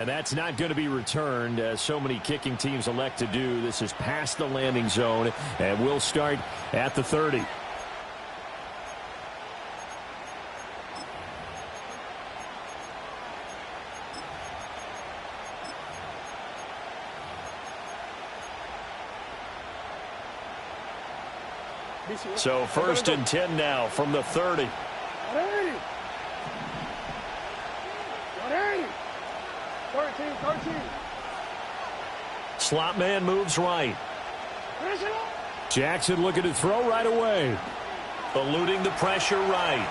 And that's not going to be returned, as so many kicking teams elect to do. This is past the landing zone, and we'll start at the 30. So 1st and 10 now from the 30. Slot man moves right. Jackson looking to throw right away. Eluding the pressure right.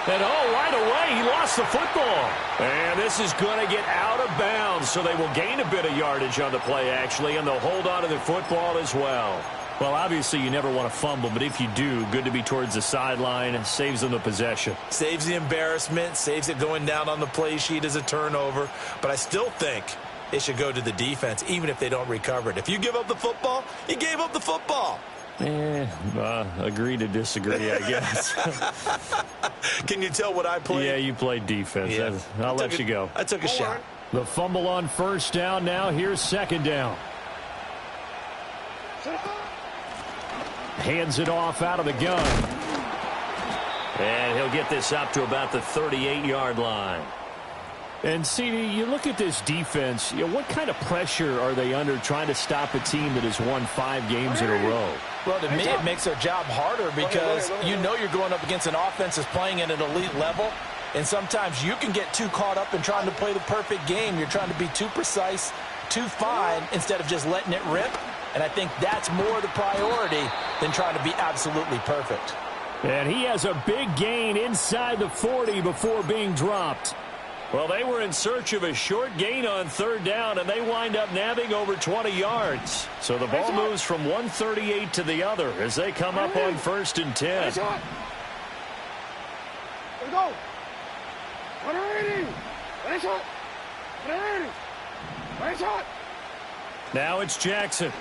And right away he lost the football. And this is going to get out of bounds, so they will gain a bit of yardage on the play actually, and they'll hold on to the football as well. Well, obviously you never want to fumble, but if you do, good to be towards the sideline. And saves them the possession. Saves the embarrassment, saves it going down on the play sheet as a turnover. But I still think it should go to the defense, even if they don't recover it. If you give up the football, you gave up the football. Agree to disagree, I guess. Can you tell what I played? Yeah, you played defense. Yeah. I'll let you go. I took a shot. The fumble on 1st down now. Here's 2nd down. Hands it off out of the gun. And he'll get this up to about the 38-yard line. And, CD, you look at this defense, what kind of pressure are they under trying to stop a team that has won 5 games in a row? Well, to me, it makes their job harder because you know you're going up against an offense that's playing at an elite level. And sometimes you can get too caught up in trying to play the perfect game. You're trying to be too precise, too fine, instead of just letting it rip. And I think that's more the priority than trying to be absolutely perfect. And he has a big gain inside the 40 before being dropped. Well, they were in search of a short gain on 3rd down, and they wind up nabbing over 20 yards. So the ball moves from 138 to the other as they come up on 1st and 10. Let's go. 180. Now it's Jackson.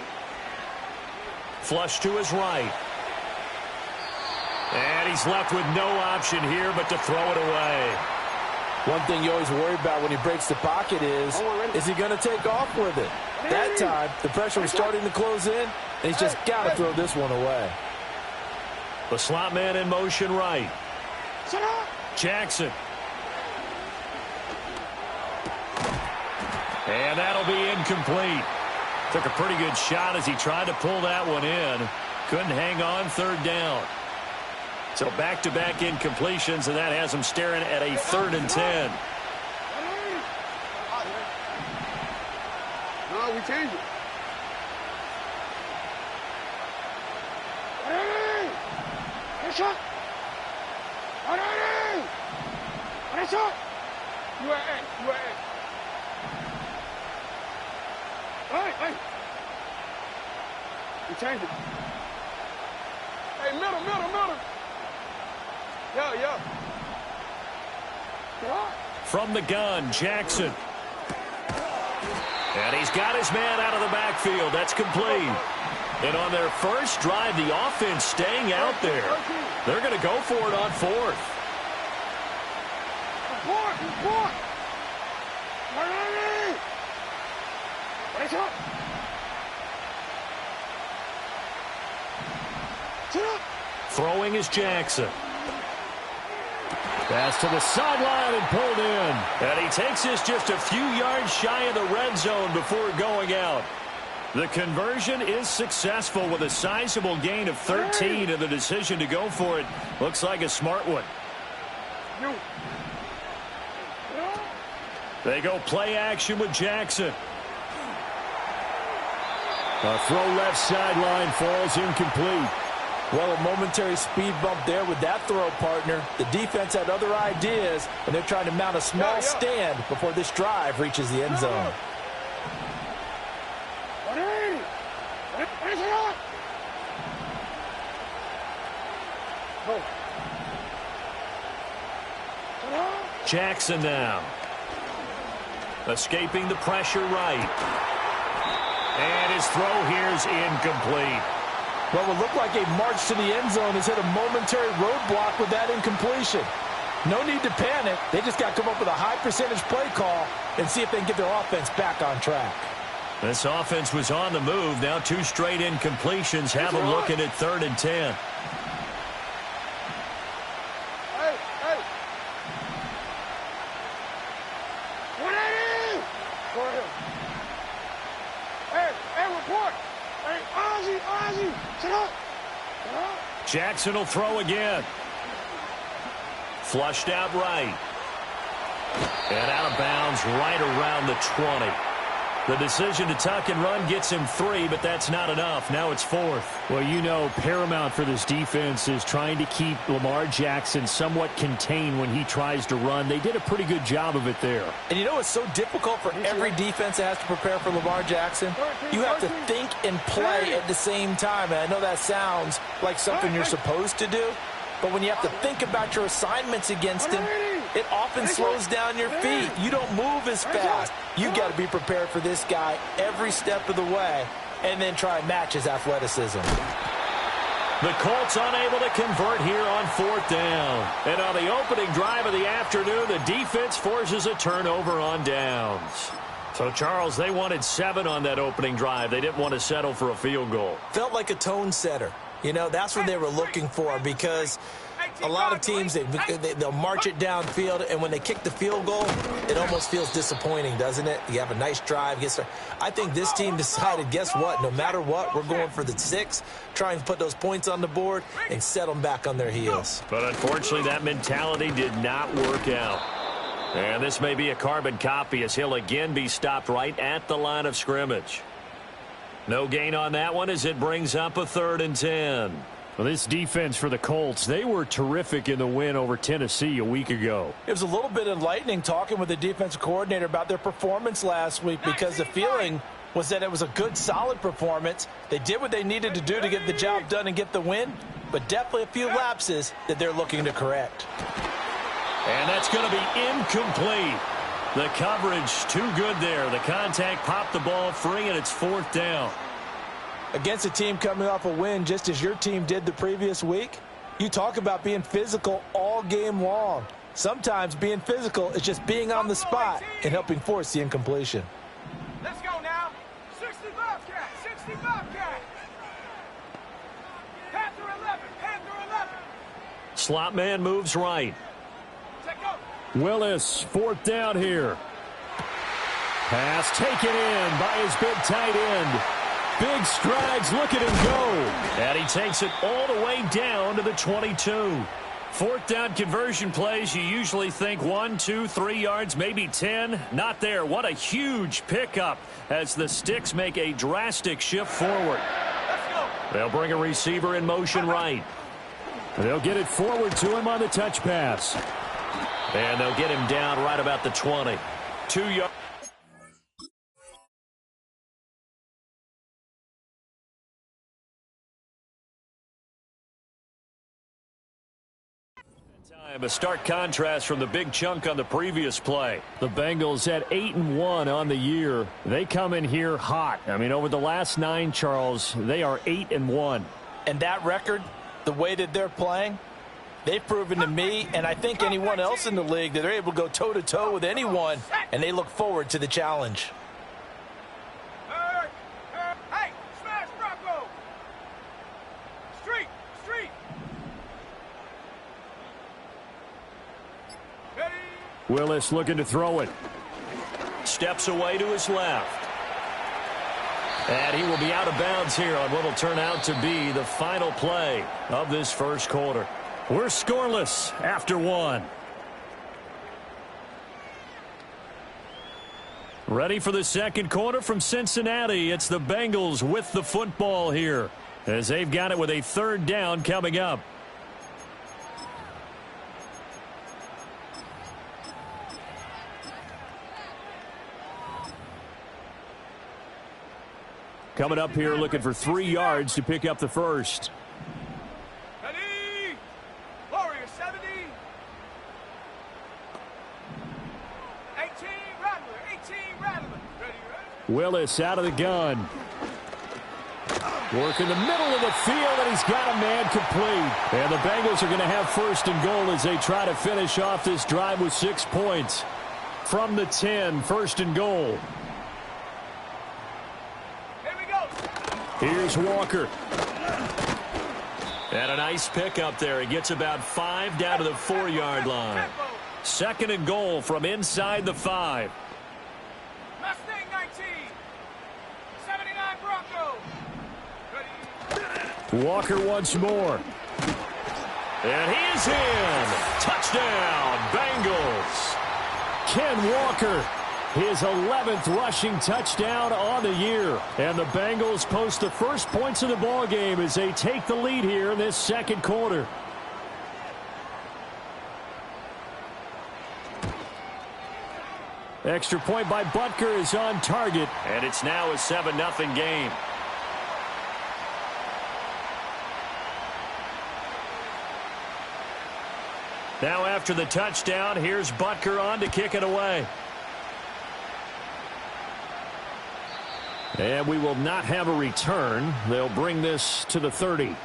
Flush to his right. And he's left with no option here but to throw it away. One thing you always worry about when he breaks the pocket is he going to take off with it? That time, the pressure was starting to close in, and he's just got to throw this one away. The slot man in motion right. Jackson. And that'll be incomplete. Took a pretty good shot as he tried to pull that one in. Couldn't hang on 3rd down. So back-to-back incompletions, and that has him staring at a 3rd and 10. No, we change it. Headshot. Headshot. You are A. Hey. We change it. Hey, middle. Yeah. From the gun, Jackson. And he's got his man out of the backfield. That's complete. And on their first drive, the offense staying out there. They're going to go for it on 4th. Report. Throwing is Jackson. Pass to the sideline and pulled in. And he takes this just a few yards shy of the red zone before going out. The conversion is successful with a sizable gain of 13, and the decision to go for it looks like a smart one. They go play action with Jackson. A throw left sideline falls incomplete. Well, a momentary speed bump there with that throw, partner. The defense had other ideas, and they're trying to mount a small stand before this drive reaches the end zone. Jackson now. Escaping the pressure right. And his throw here is incomplete. What would look like a march to the end zone has hit a momentary roadblock with that incompletion. No need to panic. They just got to come up with a high percentage play call and see if they can get their offense back on track. This offense was on the move. Now 2 straight incompletions have them looking at 3rd and 10. Hey, hey. What that is? Go ahead. Hey, report. Hey, Ozzy, sit up. Sit up. Jackson will throw again. Flushed out right. And out of bounds right around the 20. The decision to tuck and run gets him 3, but that's not enough. Now it's 4th. Well, you know, paramount for this defense is trying to keep Lamar Jackson somewhat contained when he tries to run. They did a pretty good job of it there. And you know it's so difficult for every defense that has to prepare for Lamar Jackson? You have to think and play at the same time. And I know that sounds like something you're supposed to do, but when you have to think about your assignments against him, it often slows down your feet. You don't move as fast. You got to be prepared for this guy every step of the way and then try and match his athleticism. The Colts unable to convert here on 4th down. And on the opening drive of the afternoon, the defense forces a turnover on downs. So, Charles, they wanted 7 on that opening drive. They didn't want to settle for a field goal. Felt like a tone setter. You know, that's what they were looking for, because a lot of teams, they'll march it downfield, and when they kick the field goal, it almost feels disappointing, doesn't it? You have a nice drive. I think this team decided, guess what? No matter what, we're going for the 6, try and put those points on the board and set them back on their heels. But unfortunately, that mentality did not work out. And this may be a carbon copy as he'll again be stopped right at the line of scrimmage. No gain on that one as it brings up a 3rd and 10. Well, this defense for the Colts, they were terrific in the win over Tennessee a week ago. It was a little bit enlightening talking with the defensive coordinator about their performance last week, because the feeling was that it was a good, solid performance. They did what they needed to do to get the job done and get the win, but definitely a few lapses that they're looking to correct. And that's going to be incomplete. The coverage too good there. The contact popped the ball free, and it's 4th down. Against a team coming off a win just as your team did the previous week, you talk about being physical all game long. Sometimes being physical is just being on the spot and helping force the incompletion. Let's go now. 65 cat. 65 cat. Panther 11. Panther 11. Slot man moves right. Willis, 4th down here. Pass taken in by his big tight end. Big strides, look at him go. And he takes it all the way down to the 22. 4th down conversion plays, you usually think 1, 2, 3 yards, maybe 10. Not there. What a huge pickup as the Sticks make a drastic shift forward. They'll bring a receiver in motion right. They'll get it forward to him on the touch pass. And they'll get him down right about the 20. 2 yards. A stark contrast from the big chunk on the previous play. The Bengals at 8-1 on the year. They come in here hot. I mean, over the last 9, Charles, they are 8-1. And that record, the way that they're playing, they've proven to me, and I think anyone else in the league, that they're able to go toe-to-toe with anyone, and they look forward to the challenge. Hey, smash Bronco. Street. Ready. Willis looking to throw it. Steps away to his left. And he will be out of bounds here on what will turn out to be the final play of this first quarter. We're scoreless after 1. Ready for the second quarter from Cincinnati. It's the Bengals with the football here as they've got it with a 3rd down coming up. Coming up here looking for 3 yards to pick up the first. Ready. Warrior 70. 18 Rattler. 18 Rattler. Ready. Willis out of the gun. Work in the middle of the field, and he's got a man complete. And the Bengals are going to have first and goal as they try to finish off this drive with 6 points. From the 10, first and goal. Here we go. Here's Walker. And a nice pickup there. He gets about 5 down to the 4-yard line. Second and goal from inside the 5. Mustang 19. 79 Bronco. Ready. Walker once more. And he is in. Touchdown, Bengals. Ken Walker, his 11th rushing touchdown on the year. And the Bengals post the first points of the ballgame as they take the lead here in this second quarter. Extra point by Butker is on target. And it's now a 7-0 game. Now after the touchdown, here's Butker on to kick it away. And we will not have a return. They'll bring this to the 30.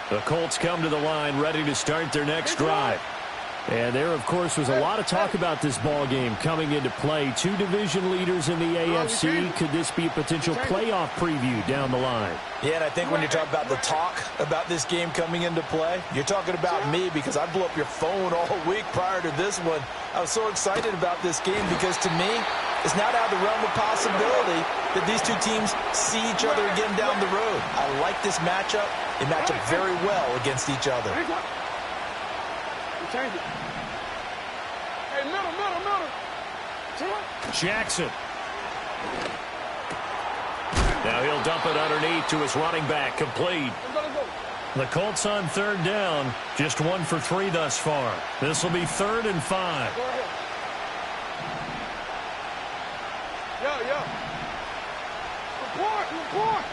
The Colts come to the line ready to start their next drive. And there, of course, was a lot of talk about this ball game coming into play. 2 division leaders in the AFC. Could this be a potential playoff preview down the line? Yeah, and I think when you talk about the talk about this game coming into play, you're talking about me because I blew up your phone all week prior to this one. I was so excited about this game because, to me, it's not out of the realm of possibility that these two teams see each other again down the road. I like this matchup. They match up very well against each other. Change it. Hey, middle. Jackson. Now he'll dump it underneath to his running back. Complete. Let's go. The Colts on 3rd down. Just 1 for 3 thus far. This will be 3rd and 5. Go ahead. Yeah. Report.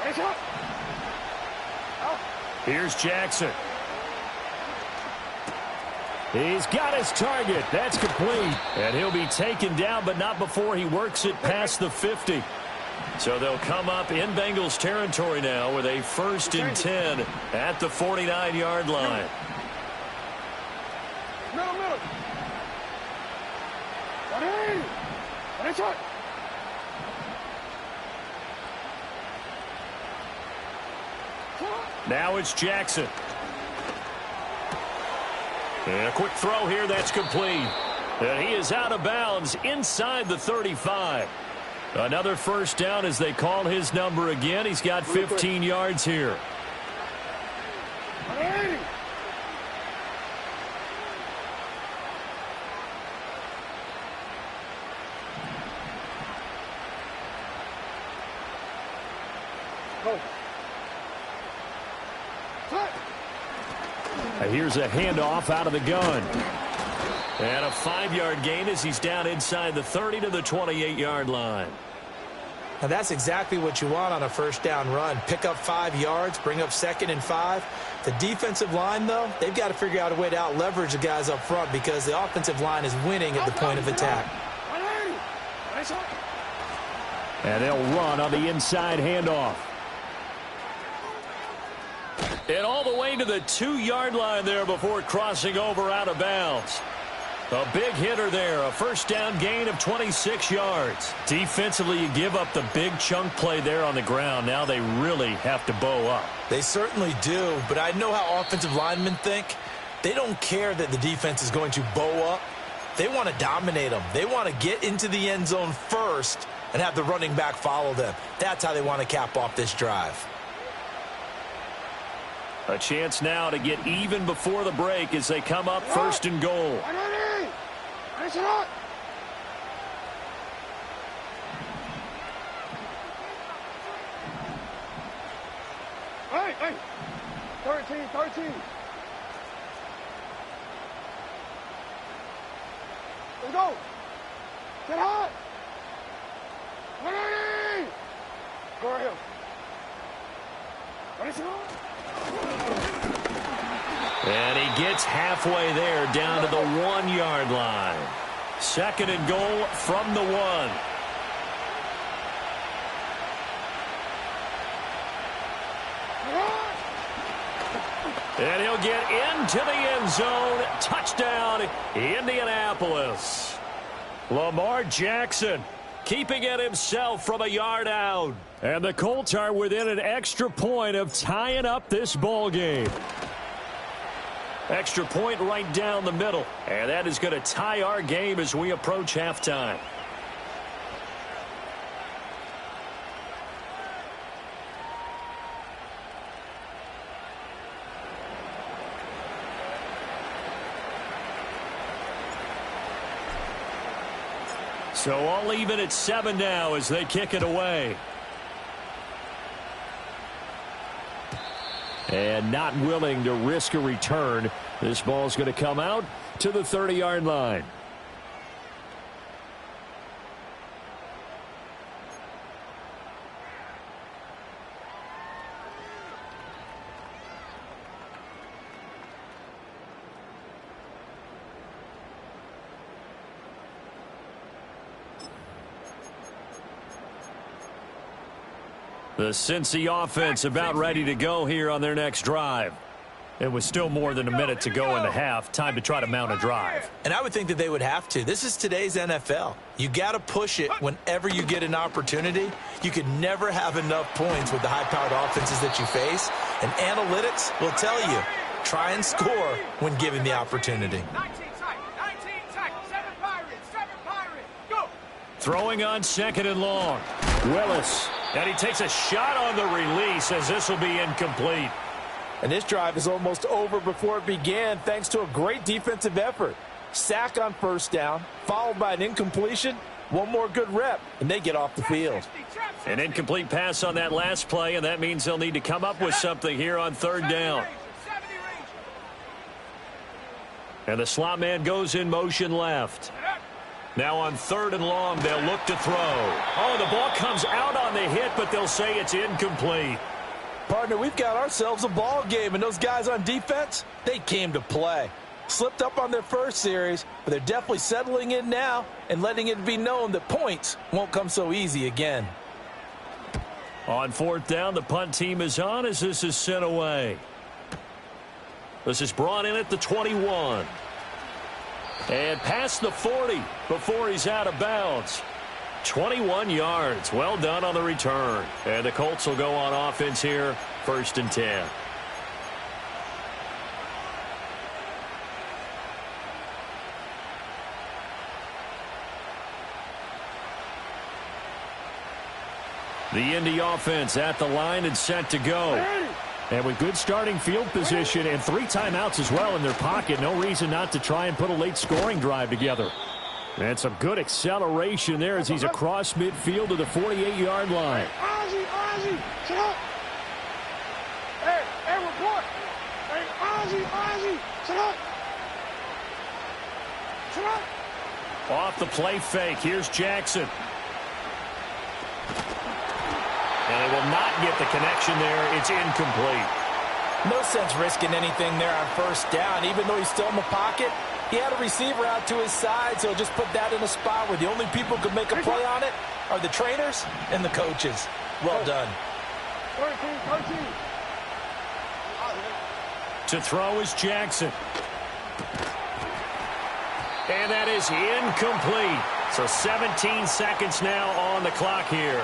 Raise up. Out. Here's Jackson. He's got his target. That's complete. And he'll be taken down, but not before he works it past the 50. So they'll come up in Bengals territory now with a 1st and 10 at the 49-yard line. Middle. Ready. Raise up. Now it's Jackson. And a quick throw here, that's complete. And he is out of bounds inside the 35. Another first down as they call his number again. He's got 15 yards here. Ready. Go. Here's a handoff out of the gun. And a 5-yard gain as he's down inside the 30 to the 28-yard line. Now that's exactly what you want on a first down run. Pick up 5 yards, bring up 2nd and 5. The defensive line, though, they've got to figure out a way to out-leverage the guys up front because the offensive line is winning at the point of attack. And they'll run on the inside handoff. And all the way to the 2-yard line there before crossing over out of bounds. A big hitter there, a first down gain of 26 yards. Defensively, you give up the big chunk play there on the ground. Now they really have to bow up. They certainly do, but I know how offensive linemen think. They don't care that the defense is going to bow up. They want to dominate them. They want to get into the end zone first and have the running back follow them. That's how they want to cap off this drive. A chance now to get even before the break as they come up 1st and goal. Hey. 13. Let's go. Get hot. Ready. Go ahead. And he gets halfway there, down to the 1-yard line. 2nd and goal from the 1. And he'll get into the end zone. Touchdown, Indianapolis. Lamar Jackson keeping it himself from a yard out. And the Colts are within an extra point of tying up this ball game. Extra point right down the middle. And that is going to tie our game as we approach halftime. So all even at 7 now as they kick it away. And not willing to risk a return. This ball's going to come out to the 30-yard line. The Cincy offense about ready to go here on their next drive. It was still more than a minute to go in the half. Time to try to mount a drive. And I would think that they would have to. This is today's NFL. You got to push it whenever you get an opportunity. You could never have enough points with the high-powered offenses that you face. And analytics will tell you, try and score when given the opportunity. 19 tackles, 7 Pirates, go! Throwing on 2nd and long. Willis. And he takes a shot on the release as this will be incomplete. And this drive is almost over before it began thanks to a great defensive effort. Sack on 1st down, followed by an incompletion. One more good rep, and they get off the field. An incomplete pass on that last play, and that means they'll need to come up with something here on 3rd down. And the slot man goes in motion left. Now on 3rd and long, they'll look to throw. Oh, the ball comes out on the hit, but they'll say it's incomplete. Partner, we've got ourselves a ball game, and those guys on defense, they came to play. Slipped up on their first series, but they're definitely settling in now and letting it be known that points won't come so easy again. On 4th down, the punt team is on as this is sent away. This is brought in at the 21. And past the 40 before he's out of bounds. 21 yards. Well done on the return. And the Colts will go on offense here. 1st and 10. The Indy offense at the line and set to go. And with good starting field position and 3 timeouts as well in their pocket, no reason not to try and put a late scoring drive together. And some good acceleration there as he's across midfield to the 48-yard line. Ozzie, sit up. Hey, report. Hey, Ozzie, sit up. Sit up. Off the play fake, here's Jackson. And they will not get the connection there. It's incomplete. No sense risking anything there on 1st down. Even though he's still in the pocket, he had a receiver out to his side, so just put that in a spot where the only people who can make a play on it are the trainers and the coaches. Well done. 13. To throw is Jackson. And that is incomplete. So 17 seconds now on the clock here.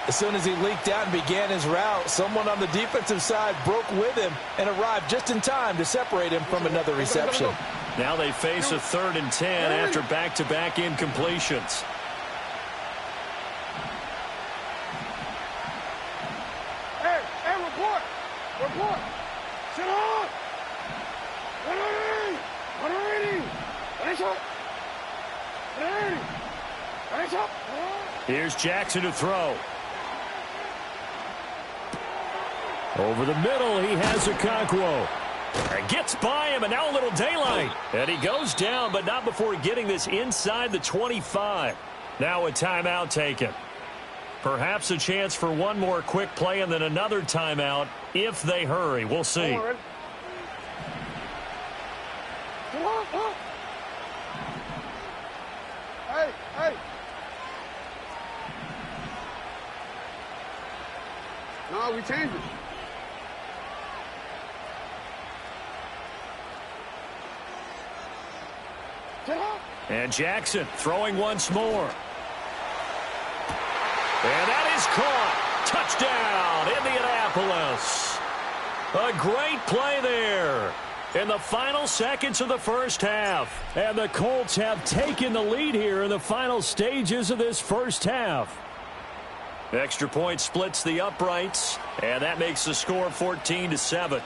As soon as he leaked out and began his route, someone on the defensive side broke with him and arrived just in time to separate him from another reception. Now they face a 3rd and 10 after back-to-back incompletions. Hey, report. Sit up. 180. Hands up. Here's Jackson to throw. Over the middle, he has Okonkwo. And gets by him, and now a little daylight. And he goes down, but not before getting this inside the 25. Now a timeout taken. Perhaps a chance for one more quick play and then another timeout if they hurry. We'll see. Hey. No, we changed it. And Jackson throwing once more. And that is caught. Touchdown, Indianapolis. A great play there in the final seconds of the first half. And the Colts have taken the lead here in the final stages of this first half. Extra point splits the uprights, and that makes the score 14-7.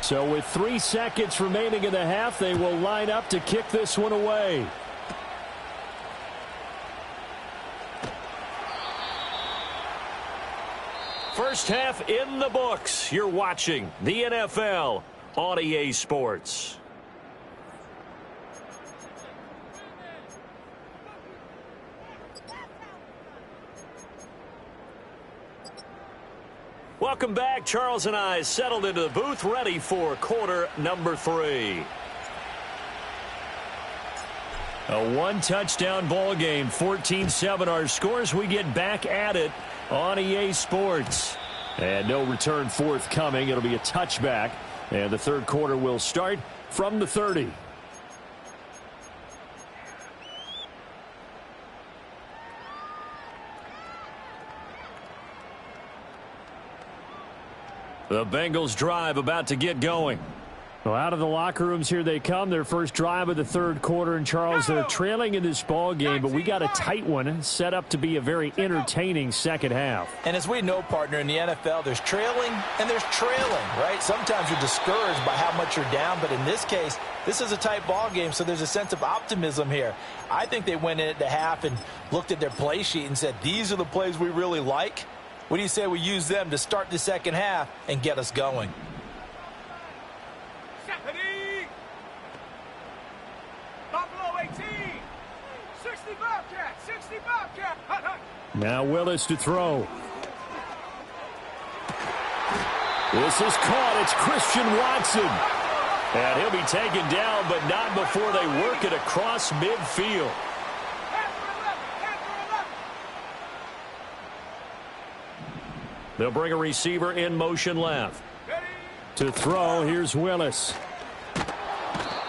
So with 3 seconds remaining in the half, they will line up to kick this one away. First half in the books. You're watching the NFL on EA Sports. Welcome back. Charles and I settled into the booth, ready for quarter number 3. A one-touchdown ball game, 14-7 our scores. We get back at it on EA Sports. And no return forthcoming. It'll be a touchback. And the third quarter will start from the 30. The Bengals drive about to get going. Well, out of the locker rooms here they come. Their first drive of the third quarter. And, Charles, they're trailing in this ball game, but we got a tight one set up to be a very entertaining second half. And as we know, partner, in the NFL, there's trailing and there's trailing, right? Sometimes you're discouraged by how much you're down, but in this case, this is a tight ball game, so there's a sense of optimism here. I think they went in at the half and looked at their play sheet and said, these are the plays we really like. What do you say we use them to start the second half and get us going? Now Willis to throw. This is caught. It's Christian Watson. And he'll be taken down, but not before they work it across midfield. They'll bring a receiver in motion left. To throw, here's Willis.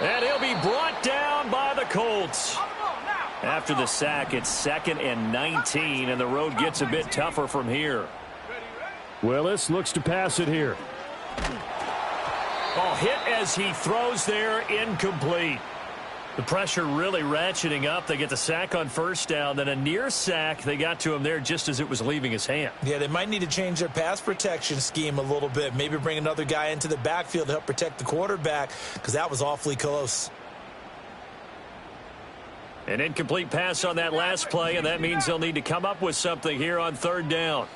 And he'll be brought down by the Colts. After the sack, it's 2nd and 19, and the road gets a bit tougher from here. Willis looks to pass it here. Oh, hit as he throws there, incomplete. The pressure really ratcheting up. They get the sack on first down, then a near sack. They got to him there just as it was leaving his hand. Yeah, they might need to change their pass protection scheme a little bit. Maybe bring another guy into the backfield to help protect the quarterback, because that was awfully close. An incomplete pass on that last play, and that means they'll need to come up with something here on third down.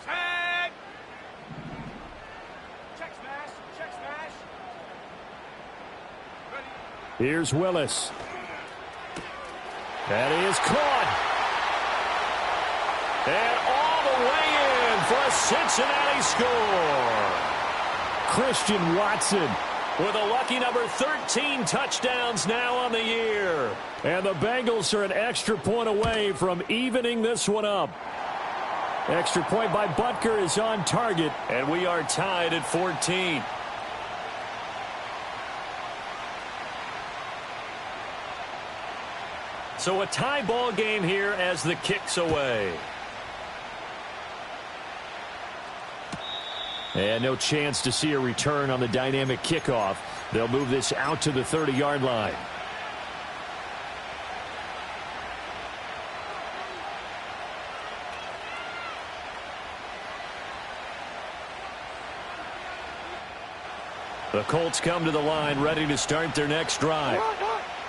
Here's Willis. That is caught. And all the way in for a Cincinnati score. Christian Watson with a lucky number 13 touchdowns now on the year. And the Bengals are an extra point away from evening this one up. Extra point by Butker is on target. And we are tied at 14. So a tie ball game here as the kick's away. And no chance to see a return on the dynamic kickoff. They'll move this out to the 30-yard line. The Colts come to the line ready to start their next drive.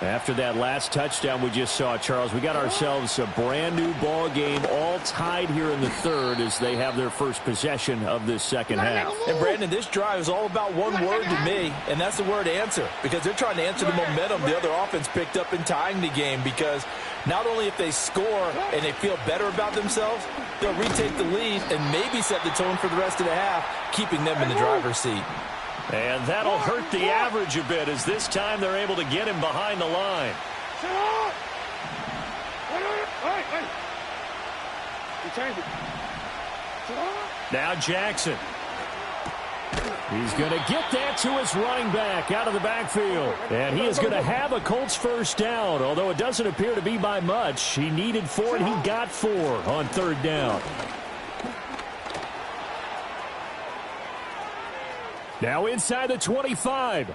After that last touchdown we just saw, Charles, we got ourselves a brand-new ball game, all tied here in the third as they have their first possession of this second half. And, Brandon, this drive is all about one word to me, and that's the word answer, because they're trying to answer the momentum the other offense picked up in tying the game, because not only if they score and they feel better about themselves, they'll retake the lead and maybe set the tone for the rest of the half, keeping them in the driver's seat. And that'll hurt the average a bit as this time they're able to get him behind the line. Now Jackson. He's going to get that to his running back out of the backfield. And he is going to have a Colts first down, although it doesn't appear to be by much. He needed 4, and he got 4 on third down. Now inside the 25.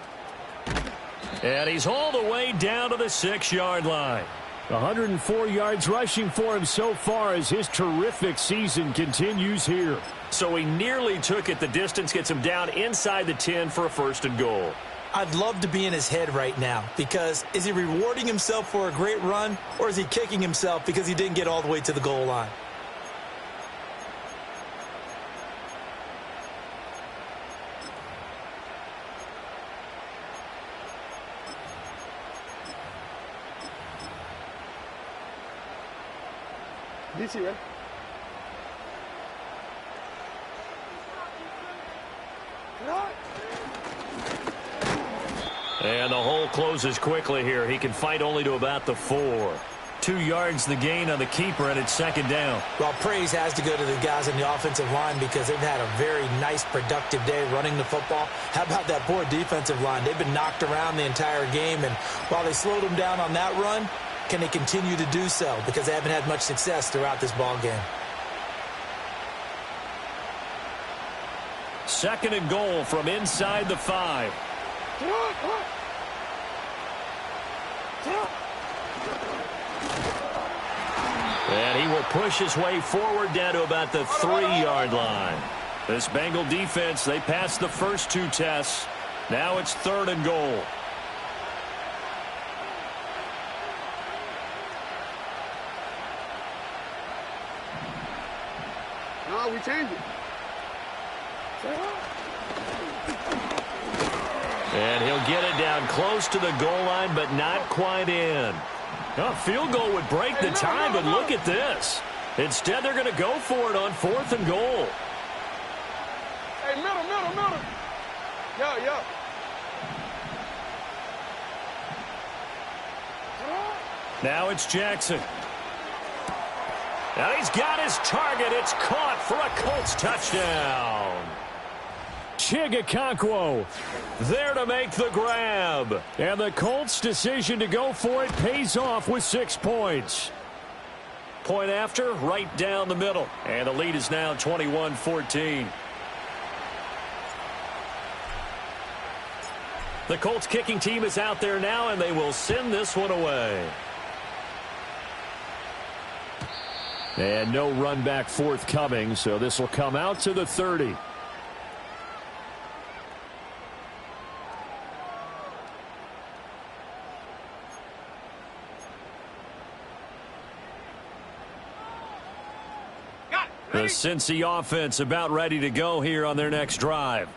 And he's all the way down to the 6-yard line. 104 yards rushing for him so far as his terrific season continues here. So he nearly took it the distance, gets him down inside the 10 for a first and goal. I'd love to be in his head right now, because is he rewarding himself for a great run, or is he kicking himself because he didn't get all the way to the goal line? DC, right? And the hole closes quickly here. He can fight only to about the 4. 2 yards the gain on the keeper, and it's second down. Well, praise has to go to the guys in the offensive line because they've had a very nice, productive day running the football. How about that poor defensive line? They've been knocked around the entire game, and while they slowed them down on that run, can they continue to do so? Because they haven't had much success throughout this ball game. Second and goal from inside the 5. And he will push his way forward down to about the 3-yard line. This Bengal defense, they passed the first 2 tests. Now it's third and goal. No, we changed it. And he'll get it down close to the goal line, but not quite in. A field goal would break the tie, but look at this. Instead, they're going to go for it on 4th and goal. Hey, middle. Yo. Now it's Jackson. Now he's got his target. It's caught for a Colts touchdown. Chigakonkwo There to make the grab. And the Colts' decision to go for it pays off with 6 points. Point after, right down the middle. And the lead is now 21-14. The Colts kicking team is out there now, and they will send this one away. And no run back forthcoming, so this will come out to the 30. The Cincy offense about ready to go here on their next drive.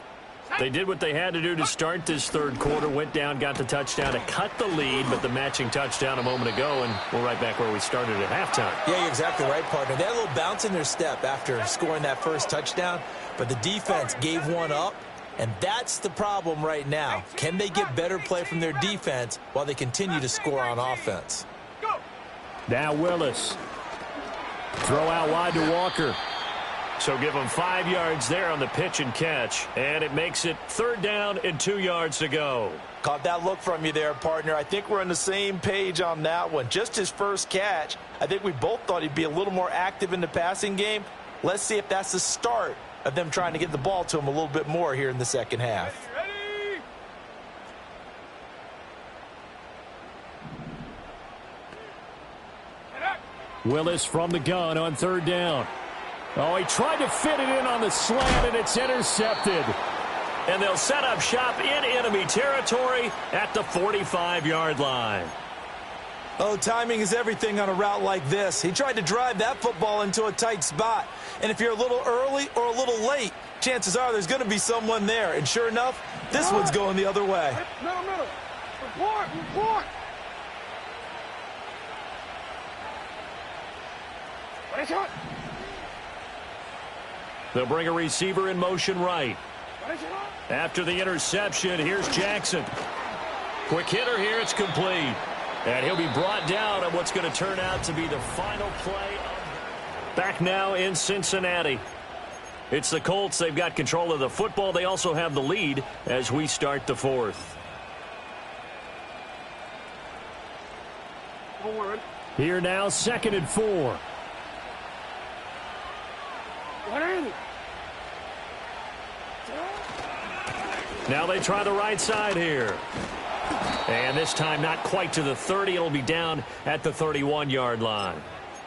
They did what they had to do to start this third quarter, went down, got the touchdown to cut the lead, but the matching touchdown a moment ago, and we're right back where we started at halftime. Yeah, you're exactly right, partner. They had a little bounce in their step after scoring that first touchdown, but the defense gave one up, and that's the problem right now. Can they get better play from their defense while they continue to score on offense? Now Willis. Throw out wide to Walker. So give them 5 yards there on the pitch and catch, and it makes it third down and 2 yards to go. Caught that look from you there, partner. I think we're on the same page on that one. Just his first catch. I think we both thought he'd be a little more active in the passing game. Let's see if that's the start of them trying to get the ball to him a little bit more here in the second half. Willis from the gun on third down. Oh, he tried to fit it in on the slant, and it's intercepted. And they'll set up shop in enemy territory at the 45-yard line. Oh, timing is everything on a route like this. He tried to drive that football into a tight spot. And if you're a little early or a little late, chances are there's going to be someone there. And sure enough, this one's going the other way. Middle. Report. Ready, shot. They'll bring a receiver in motion right. Ready, shot. After the interception, here's Jackson. Quick hitter here, it's complete. And he'll be brought down on what's going to turn out to be the final play. Back now in Cincinnati. It's the Colts. They've got control of the football. They also have the lead as we start the fourth. Here now, 2nd and 4. Now they try the right side here. And this time not quite to the 30. It'll be down at the 31-yard line.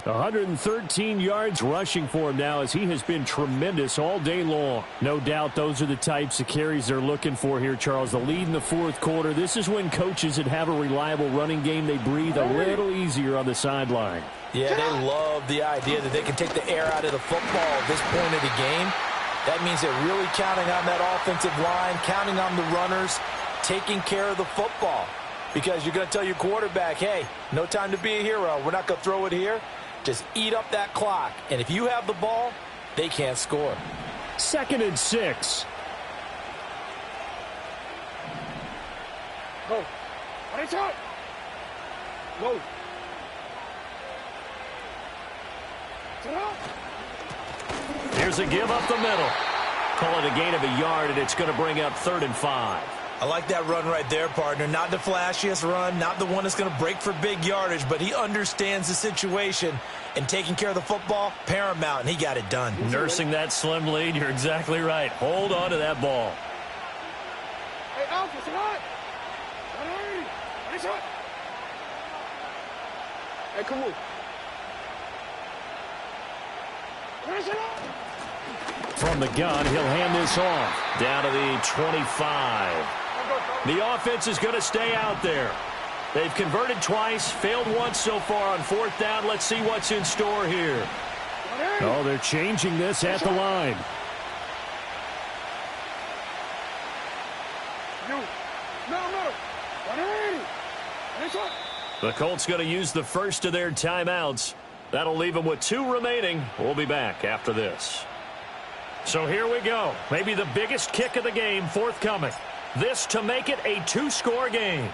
113 yards rushing for him now as he has been tremendous all day long. No doubt those are the types of carries they're looking for here, Charles. The lead in the fourth quarter. This is when coaches that have a reliable running game, they breathe a little easier on the sideline. Yeah, they love the idea that they can take the air out of the football at this point of the game. That means they're really counting on that offensive line, counting on the runners, taking care of the football. Because you're going to tell your quarterback, hey, no time to be a hero. We're not going to throw it here. Just eat up that clock. And if you have the ball, they can't score. 2nd and 6. Go. Ready, shot. Go. Here's a give up the middle. Call it a gain of a yard, and it's going to bring up 3rd and 5. I like that run right there, partner. Not the flashiest run, not the one that's going to break for big yardage, but he understands the situation, and taking care of the football, paramount, and he got it done. Nursing that slim lead, you're exactly right. Hold on to that ball. Hey, Alpha, shot. Ready, shot. Hey, come on. Ready, shot. From the gun, he'll hand this off. Down to the 25. The offense is going to stay out there. They've converted twice, failed once so far on 4th down. Let's see what's in store here. Oh, they're changing this at the line. The Colts going to use the first of their timeouts. That'll leave them with 2 remaining. We'll be back after this. So here we go. Maybe the biggest kick of the game forthcoming. This to make it a 2-score game.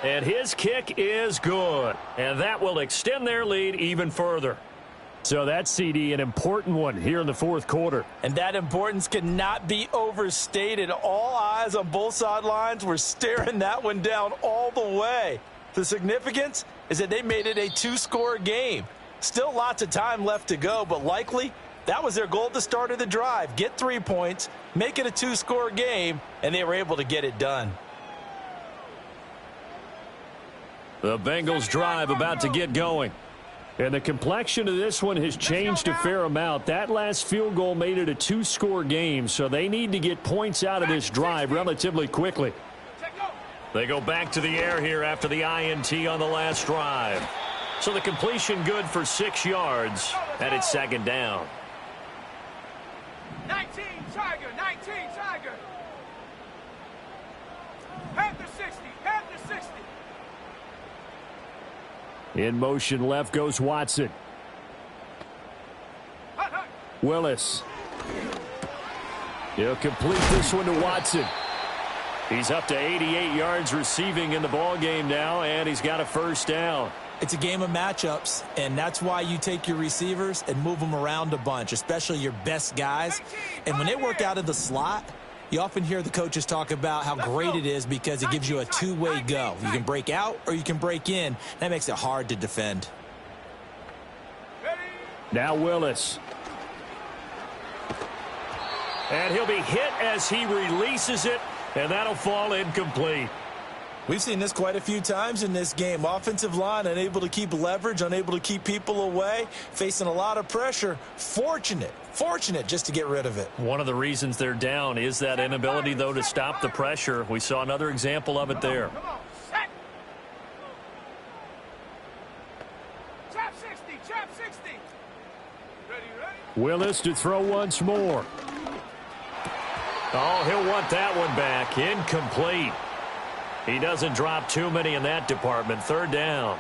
And his kick is good. And that will extend their lead even further. So that's, CD, an important one here in the fourth quarter. And that importance cannot be overstated. All eyes on both sidelines were staring that one down all the way. The significance is that they made it a 2-score game. Still lots of time left to go, but likely that was their goal at the start of the drive. Get 3 points, make it a 2-score game, and they were able to get it done. The Bengals drive about to get going. And the complexion of this one has changed a fair amount. That last field goal made it a 2-score game, so they need to get points out of this drive relatively quickly. They go back to the air here after the INT on the last drive. So the completion good for 6 yards, and it's 2nd down. 19, Tiger, 19, Tiger. Panther 60, Panther 60. In motion left goes Watson. Willis. He'll complete this one to Watson. He's up to 88 yards receiving in the ballgame now, and he's got a 1st down. It's a game of matchups, and that's why you take your receivers and move them around a bunch, especially your best guys. And when they work out of the slot, you often hear the coaches talk about how great it is because it gives you a 2-way go. You can break out or you can break in. That makes it hard to defend. Now Willis. And he'll be hit as he releases it, and that'll fall incomplete. We've seen this quite a few times in this game. Offensive line unable to keep leverage, unable to keep people away, facing a lot of pressure. Fortunate just to get rid of it. One of the reasons they're down is that inability, though, to stop the pressure. We saw another example of it there. Willis to throw once more. Oh, he'll want that one back. Incomplete. He doesn't drop too many in that department. Third down.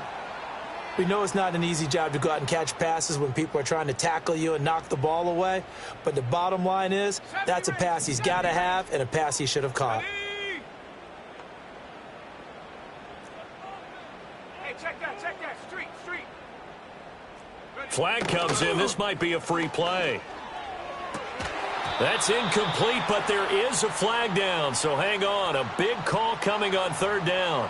We know it's not an easy job to go out and catch passes when people are trying to tackle you and knock the ball away. But the bottom line is that's a pass he's got to have and a pass he should have caught. Hey, check that. Street. Flag comes in. This might be a free play. That's incomplete, but there is a flag down, so hang on. A big call coming on third down.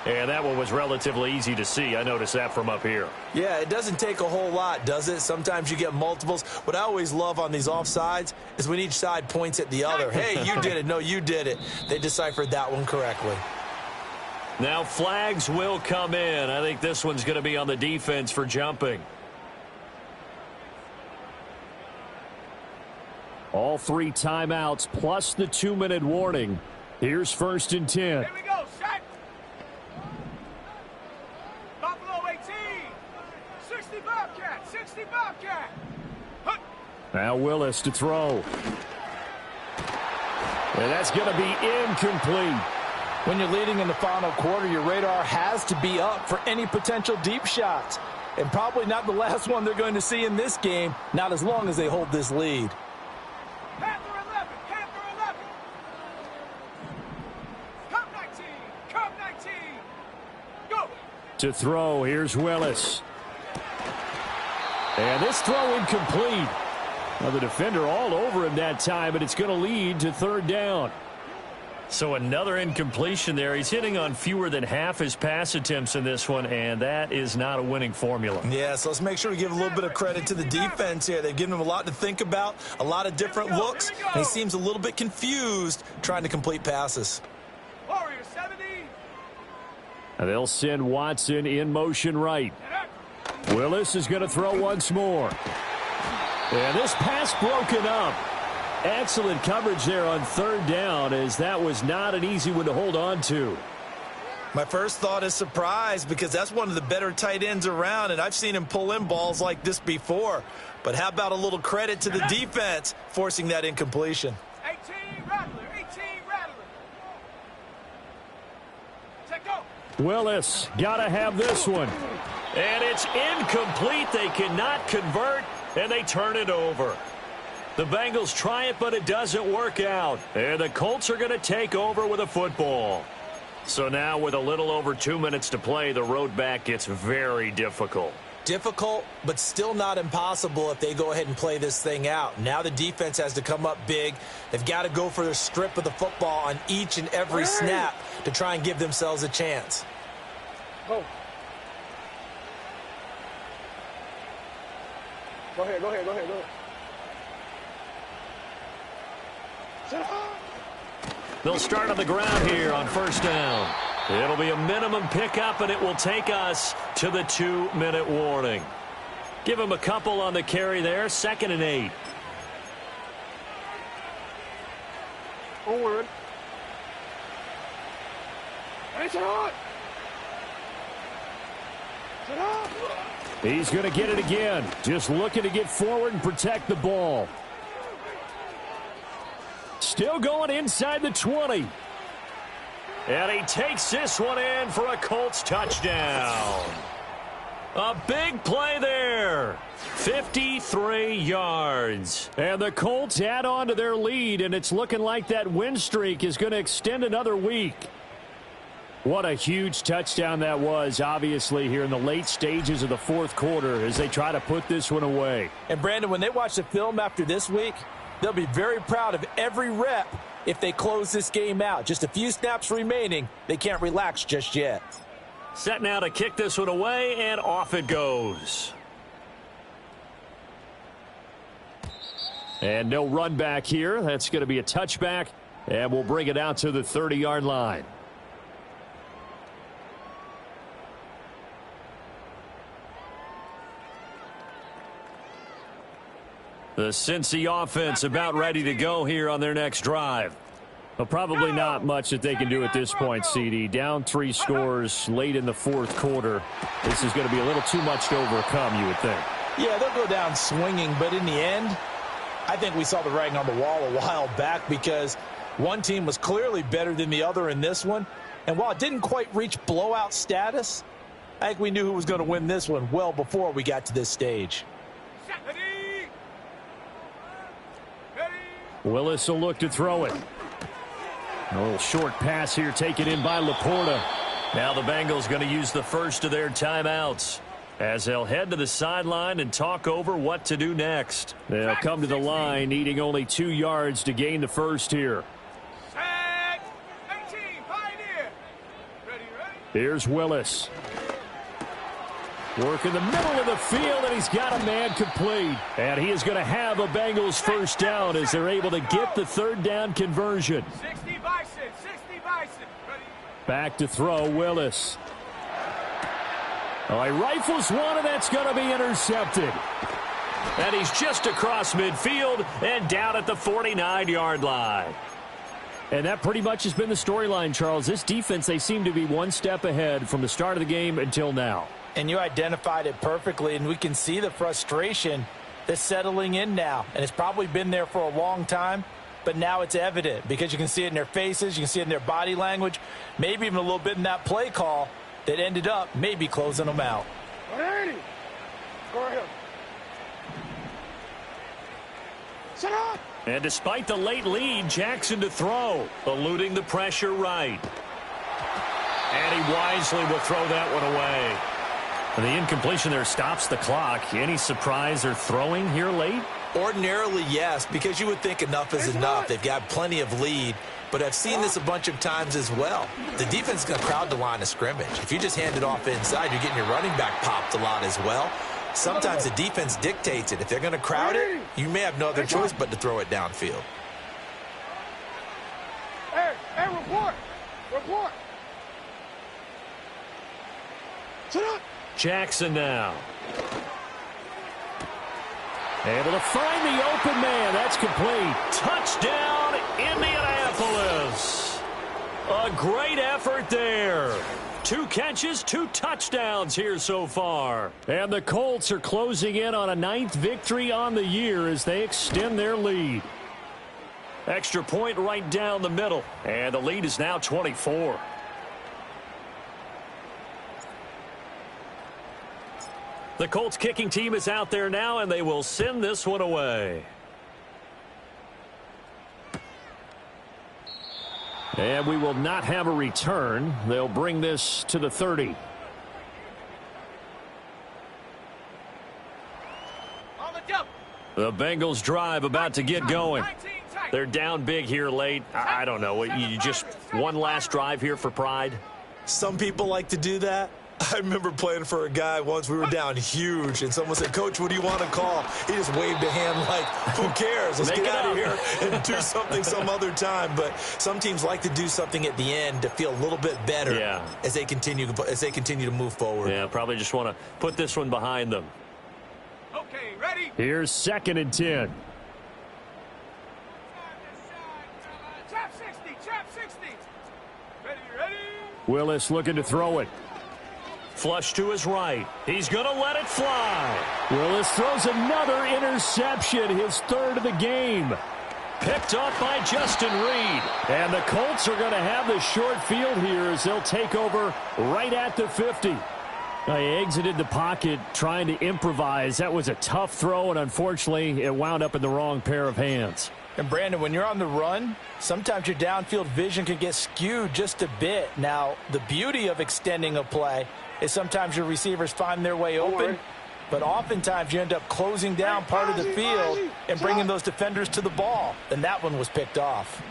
And that one was relatively easy to see. I noticed that from up here. Yeah, it doesn't take a whole lot, does it? Sometimes you get multiples. What I always love on these offsides is when each side points at the other. Hey, you did it. No, you did it. They deciphered that one correctly. Now flags will come in. I think this one's going to be on the defense for jumping. All 3 timeouts plus the 2-minute warning. Here's 1st and 10. Here we go, set. Buffalo 18. 60 Bobcat. Hunt. Now Willis to throw. And that's going to be incomplete. When you're leading in the final quarter, your radar has to be up for any potential deep shots. And probably not the last one they're going to see in this game, not as long as they hold this lead. Panther 11. Come 19. Go. To throw, here's Willis. And this throw incomplete. Now the defender all over him that time, but it's going to lead to third down. So another incompletion there. He's hitting on fewer than half his pass attempts in this one, and that is not a winning formula. Yeah, so let's make sure we give a little bit of credit to the defense here. They've given him a lot to think about, a lot of different looks, and he seems a little bit confused trying to complete passes. Warriors 70. And they'll send Watson in motion right. Willis is going to throw once more. And this pass broken up. Excellent coverage there on third down, as that was not an easy one to hold on to. My first thought is surprise, because that's one of the better tight ends around, and I've seen him pull in balls like this before. But how about a little credit to the defense forcing that incompletion? 18 Rattler. Take go. Willis got to have this one. And it's incomplete. They cannot convert, and they turn it over. The Bengals try it, but it doesn't work out. And the Colts are going to take over with a football. So now with a little over 2 minutes to play, the road back gets very difficult. Difficult, but still not impossible if they go ahead and play this thing out. Now the defense has to come up big. They've got to go for their strip of the football on each and every snap to try and give themselves a chance. Go. Go ahead. They'll start on the ground here on first down. It'll be a minimum pickup, and it will take us to the 2-minute warning. Give him a couple on the carry there. 2nd and 8. Forward. Hey, sit on. He's going to get it again. Just looking to get forward and protect the ball. Still going inside the 20. And he takes this one in for a Colts touchdown. A big play there. 53 yards. And the Colts add on to their lead, and it's looking like that win streak is going to extend another week. What a huge touchdown that was, obviously, here in the late stages of the fourth quarter as they try to put this one away. And, Brandon, when they watch the film after this week, they'll be very proud of every rep if they close this game out. Just a few snaps remaining. They can't relax just yet. Set now to kick this one away, and off it goes. And no run back here. That's going to be a touchback, and we'll bring it out to the 30-yard line. The Cincy offense about ready to go here on their next drive. Well, probably not much that they can do at this point, CD. Down 3 scores late in the fourth quarter. This is going to be a little too much to overcome, you would think. Yeah, they'll go down swinging, but in the end, I think we saw the writing on the wall a while back because one team was clearly better than the other in this one. And while it didn't quite reach blowout status, I think we knew who was going to win this one well before we got to this stage. Willis will look to throw it. A little short pass here taken in by Laporta. Now the Bengals going to use the first of their timeouts as they'll head to the sideline and talk over what to do next. They'll come to the line needing only 2 yards to gain the first here. Here's Willis. Work in the middle of the field, and he's got a man complete. And he is going to have a Bengals first down as they're able to get the third down conversion. 60 Bison. Back to throw, Willis. Oh, he rifles one, and that's going to be intercepted. And he's just across midfield and down at the 49-yard line. And that pretty much has been the storyline, Charles. This defense, they seem to be one step ahead from the start of the game until now. And you identified it perfectly, and we can see the frustration that's settling in now. And it's probably been there for a long time, but now it's evident because you can see it in their faces, you can see it in their body language, maybe even a little bit in that play call that ended up maybe closing them out. Go ahead. Set up. And despite the late lead, Jackson to throw, eluding the pressure right. And he wisely will throw that one away. And the incompletion there stops the clock. Any surprise they're throwing here late? Ordinarily, yes, because you would think enough is enough. They've got plenty of lead, but I've seen this a bunch of times as well. The defense is going to crowd the line of scrimmage. If you just hand it off inside, you're getting your running back popped a lot as well. Sometimes the defense dictates it. If they're going to crowd it, you may have no other choice but to throw it downfield. Hey, report. Sit up. Jackson now. Able to find the open man. That's complete. Touchdown, Indianapolis. A great effort there. 2 catches, 2 touchdowns here so far. And the Colts are closing in on a 9th victory on the year as they extend their lead. Extra point right down the middle. And the lead is now 24. The Colts kicking team is out there now, and they will send this one away. And we will not have a return. They'll bring this to the 30. The Bengals drive about to get going. They're down big here late. I don't know. You just one last drive here for pride? Some people like to do that. I remember playing for a guy once. We were down huge, and someone said, "Coach, what do you want to call?" He just waved a hand like, "Who cares? Let's get out of here and do something some other time." But some teams like to do something at the end to feel a little bit better as they continue to move forward. Yeah, probably just want to put this one behind them. Okay, ready? Here's 2nd and 10. Trap 60. Ready? Willis looking to throw it. Flush to his right. He's going to let it fly. Willis throws another interception, his 3rd of the game. Picked up by Justin Reed. And the Colts are going to have the short field here as they'll take over right at the 50. He exited the pocket trying to improvise. That was a tough throw, and unfortunately, it wound up in the wrong pair of hands. And, Brandon, when you're on the run, sometimes your downfield vision can get skewed just a bit. Now, the beauty of extending a play is sometimes your receivers find their way open, but oftentimes you end up closing down part of the field and bringing those defenders to the ball. And that one was picked off.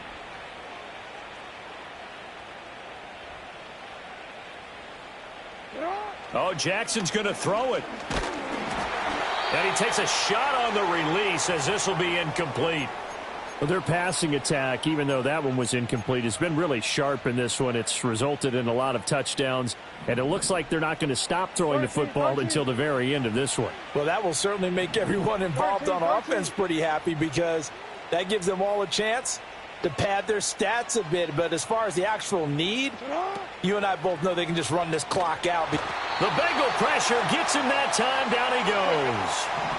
Oh, Jackson's going to throw it. And he takes a shot on the release as this will be incomplete. Well, their passing attack, even though that one was incomplete, has been really sharp in this one. It's resulted in a lot of touchdowns, and it looks like they're not going to stop throwing the football until the very end of this one. Well, that will certainly make everyone involved on offense pretty happy because that gives them all a chance to pad their stats a bit. But as far as the actual need, you and I both know they can just run this clock out. The Bengal pressure gets him that time. Down he goes.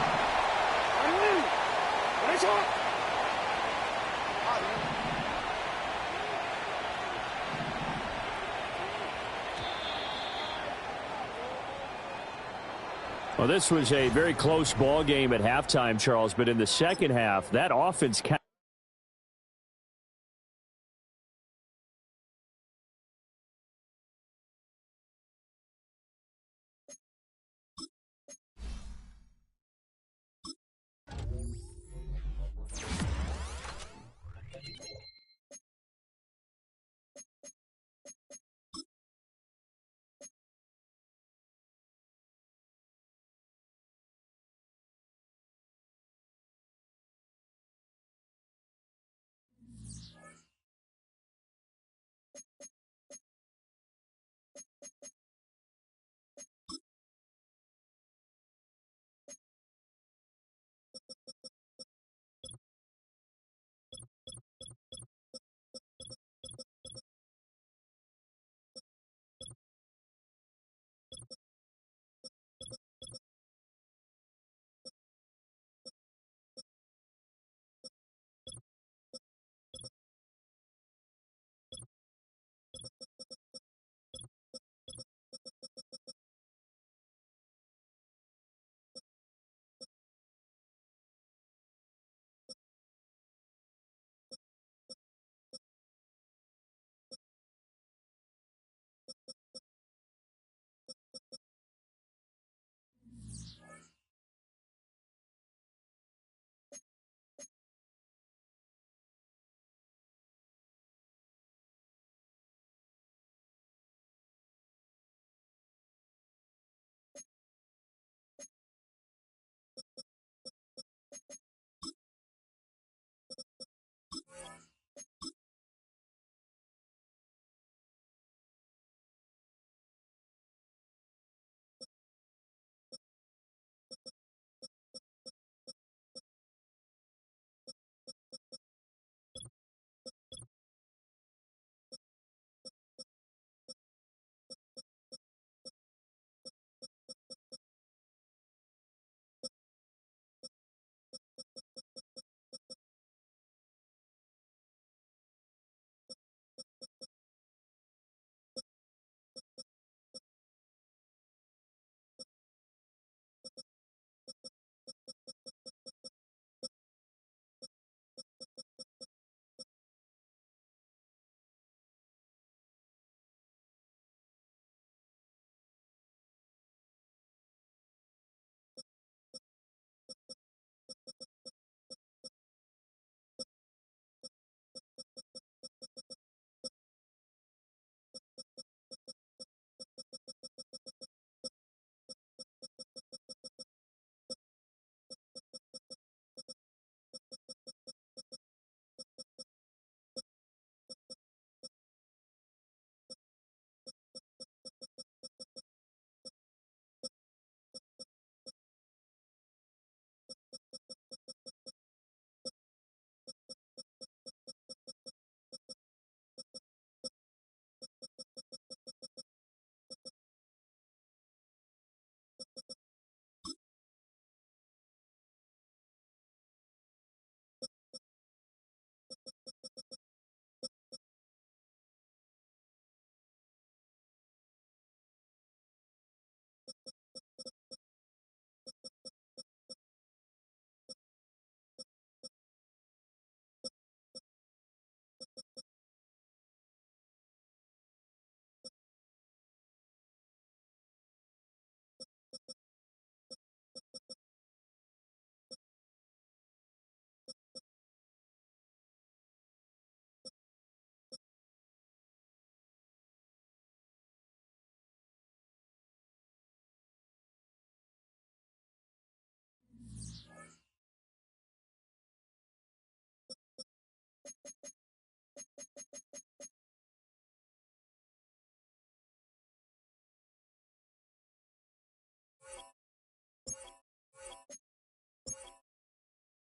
Well, this was a very close ball game at halftime, Charles, but in the second half, that offense